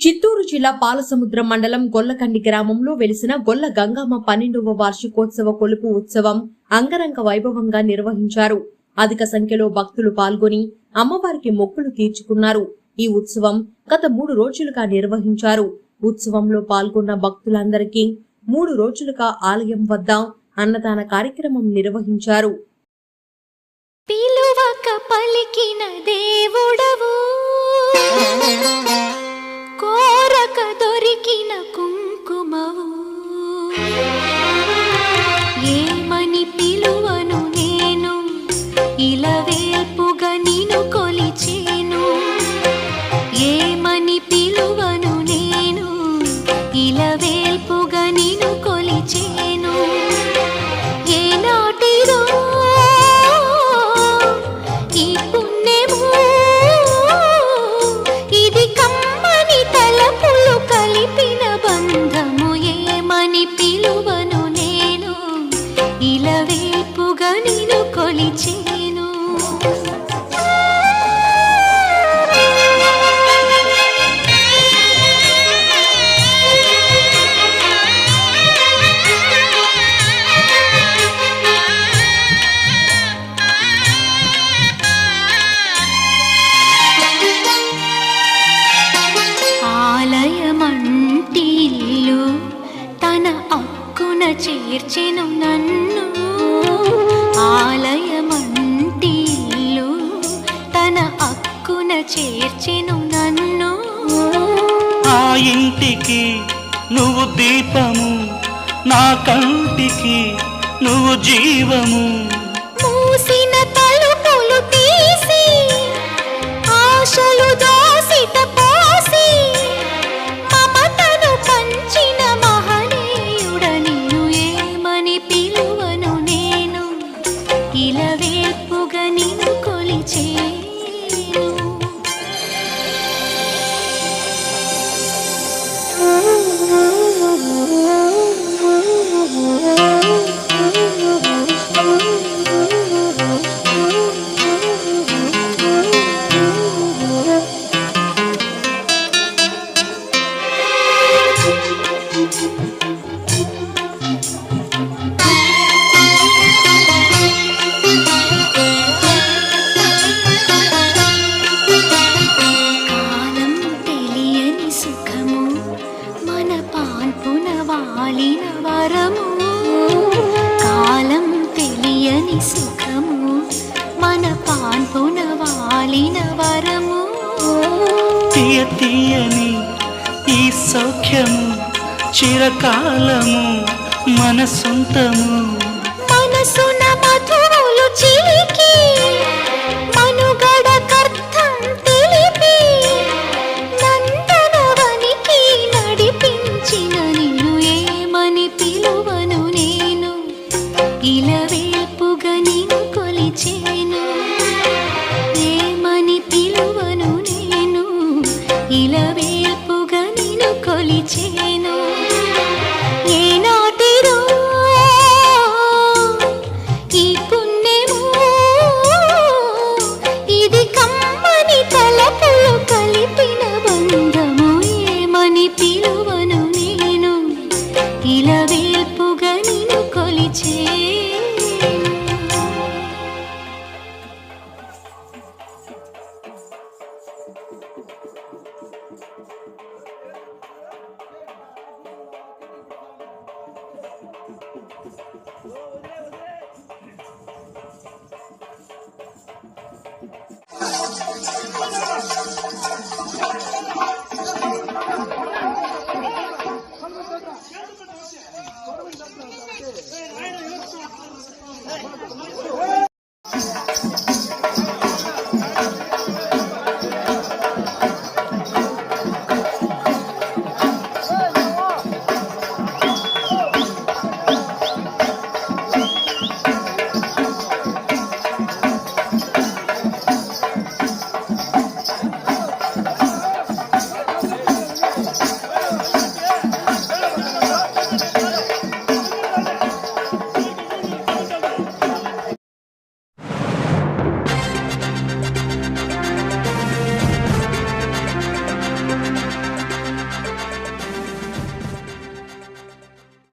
చిత్తూరు జిల్లా పాలసముద్రం మండలం గొల్లకండి గ్రామంలో వెలిసిన గొల్ల గంగమ్మ 12వ వార్షికోత్సవ కొలుపు ఉత్సవం అంగరంగ వైభవంగా నిర్వహించారు. అధిక సంఖ్యలో భక్తులు పాల్గొని అమ్మవారికి మొక్కులు తీర్చుకున్నారు. ఈ ఉత్సవం గత 3 రోజులుగా నిర్వహించారు. ఉత్సవంలో పాల్గొన్న భక్తులందరికీ 3 రోజులుగా ఆలయం వద్ద అన్నదాన కార్యక్రమం నిర్వహించారు. పిలువక పలికిన దేవుడవు, కోరక దొరికిన కుంకుమవు, ఏమని పిలువను నేను, ఇలవేల్పుగా నిన్ను కొలిచేను. ఏమని పిలువను నేను, ఇలవేల్పుగా నిన్ను కొలిచేను. ఏనాటిదో ఈ పుణ్యము, ఇది కమ్మని తలపులు కలిపిన బంధము. ఏమని పిలువను నేను, ఇలవేల్పుగా నిన్ను కొలిచేను. ఆలయమంటిల్లు తన అక్కున చేర్చెను నన్ను. ఆలయమంటిల్లు తన అక్కున చేర్చెను నన్ను. ఆ ఇంటికి నువ్వు దీపము, నా కంటికి నువ్వు జీవము. మూసిన తలుపులు తీసి ఆశలు దోసిట పోసి మమతను పంచిన మహనీయుడ నిన్ను. ఏమని పిలువను నేను, ఇలవేల్పుగా నిన్ను కొలిచేను. కాలం తెలియని సుఖము, మన పాన్పున వాలిన వరము. కాలం తెలియని సుఖము, మన పాన్పున వాలిన వరము. తీయ తీయని ఈ సౌఖ్యము చిరకాలము మన సొంతము. మనసున మధువులు చిలికి మనుగడ కర్థం తెలిపి నందనవనికి నడిపించిన నిన్ను. ఏమని పిలువను నేను, ఇలవేల్పుగా నిన్ను కొలిచేను. ఏమని పిలువను నేను, ఇలవేల్పుగా నిన్ను కొలిచేను. ఏనాటిదో ఈ పుణ్యము, ఇది కమ్మని తలపులు కలిపిన బంధము. ఏమని పిలువను నేను, ఇలవేల్పుగా నిన్ను కొలిచేను.